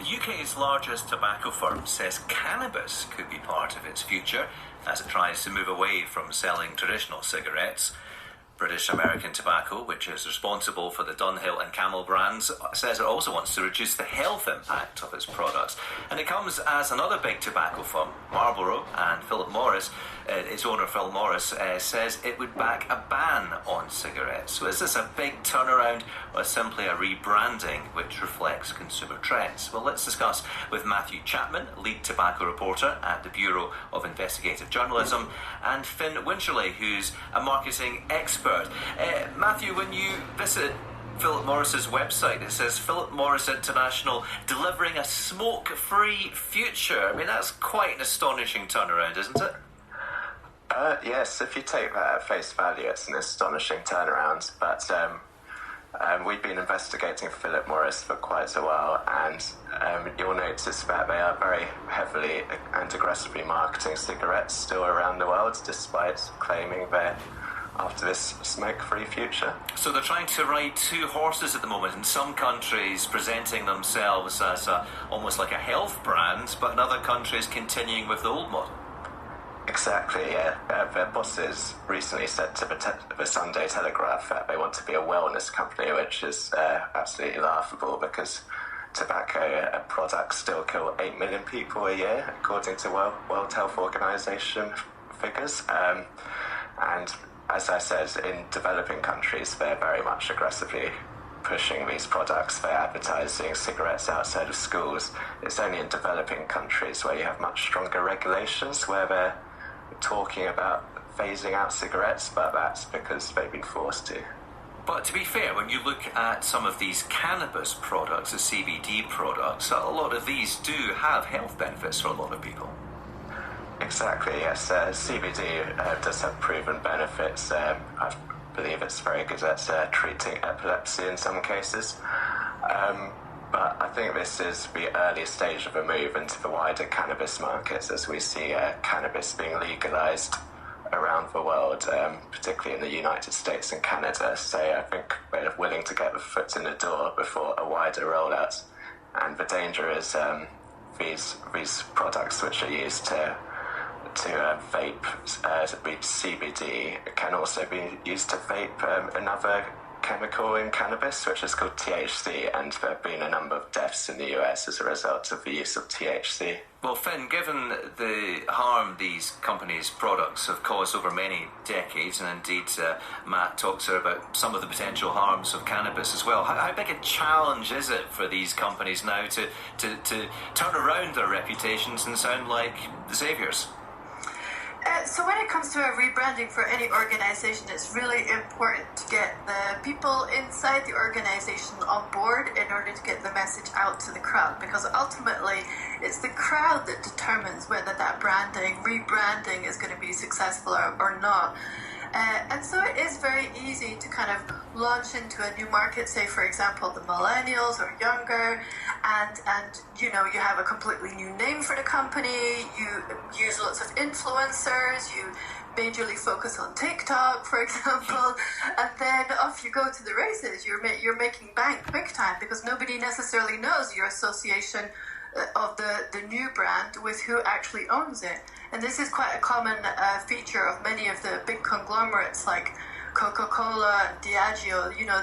The UK's largest tobacco firm says cannabis could be part of its future as it tries to move away from selling traditional cigarettes. British American Tobacco, which is responsible for the Dunhill and Camel brands, says it also wants to reduce the health impact of its products. And it comes as another big tobacco firm, Marlboro and Philip Morris, its owner Phil Morris, says it would back a ban on cigarettes. So is this a big turnaround or simply a rebranding which reflects consumer trends? Well, let's discuss with Matthew Chapman, lead tobacco reporter at the Bureau of Investigative Journalism, and Finn Wincherley, who's a marketing expert. Matthew, when you visit Philip Morris's website, it says Philip Morris International delivering a smoke-free future. I mean, that's quite an astonishing turnaround, isn't it? Yes, if you take that at face value, it's an astonishing turnaround. But we've been investigating Philip Morris for quite a while, and you'll notice that they are very heavily and aggressively marketing cigarettes still around the world, despite claiming they're after this smoke-free future. So they're trying to ride two horses at the moment. In some countries, presenting themselves as almost like a health brand, but in other countries continuing with the old model. Exactly, yeah. Their bosses recently said to the Sunday Telegraph that they want to be a wellness company, which is absolutely laughable because tobacco products still kill 8 million people a year, according to World Health Organization figures. And as I said, in developing countries, they're very much aggressively pushing these products. They're advertising cigarettes outside of schools. It's only in developing countries where you have much stronger regulations where they're talking about phasing out cigarettes, but that's because they've been forced to. But to be fair, when you look at some of these cannabis products, the CBD products, a lot of these do have health benefits for a lot of people. Exactly, yes. CBD does have proven benefits. I believe it's very good at treating epilepsy in some cases. But I think this is the early stage of a move into the wider cannabis markets as we see cannabis being legalized around the world, particularly in the United States and Canada. So I think they're willing to get the foot in the door before a wider rollout. And the danger is these products which are used to vape CBD can also be used to vape another chemical in cannabis, which is called THC, and there have been a number of deaths in the US as a result of the use of THC. Well, Finn, given the harm these companies' products have caused over many decades, and indeed Matt talks about some of the potential harms of cannabis as well, how big a challenge is it for these companies now to turn around their reputations and sound like the saviours? So when it comes to a rebranding for any organization, it's really important to get the people inside the organization on board in order to get the message out to the crowd, because ultimately it's the crowd that determines whether that rebranding is going to be successful or not. And so it is very easy to kind of launch into a new market, say for example the millennials or younger, and you know, you have a completely new name for the company, you use lots of influencers, you majorly focus on TikTok, for example, and then off you go to the races. You're making bank big time because nobody necessarily knows your association of the new brand with who actually owns it. And this is quite a common feature of many of the big conglomerates like Coca-Cola and Diageo. You know,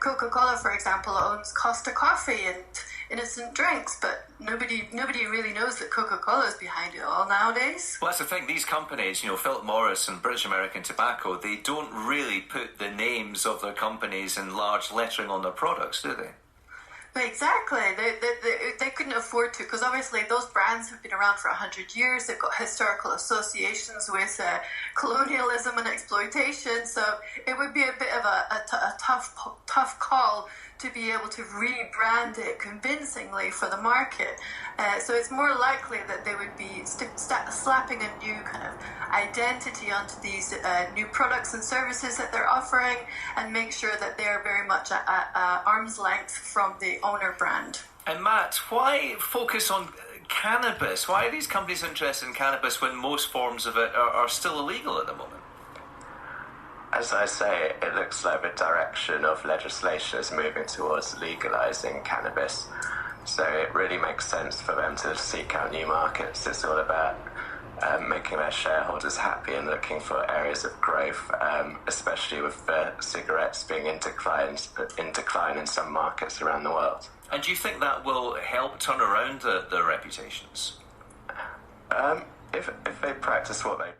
Coca-Cola, for example, owns Costa Coffee and Innocent Drinks, but nobody really knows that Coca-Cola is behind it all nowadays. Well, that's the thing. These companies, you know, Philip Morris and British American Tobacco, they don't really put the names of their companies in large lettering on their products, do they? Exactly. They couldn't afford to, because obviously those brands have been around for 100 years. They've got historical associations with colonialism and exploitation. So it would be a bit of a tough call to be able to rebrand it convincingly for the market. So it's more likely that they would be slapping a new kind of identity onto these new products and services that they're offering, and make sure that they're very much at arm's length from the owner brand. And Matt, why focus on cannabis? Why are these companies interested in cannabis when most forms of it are still illegal at the moment? As I say, it looks like the direction of legislation is moving towards legalizing cannabis. So it really makes sense for them to seek out new markets. It's all about making their shareholders happy and looking for areas of growth, especially with cigarettes being in decline in some markets around the world. And do you think that will help turn around their reputations? If they practice what they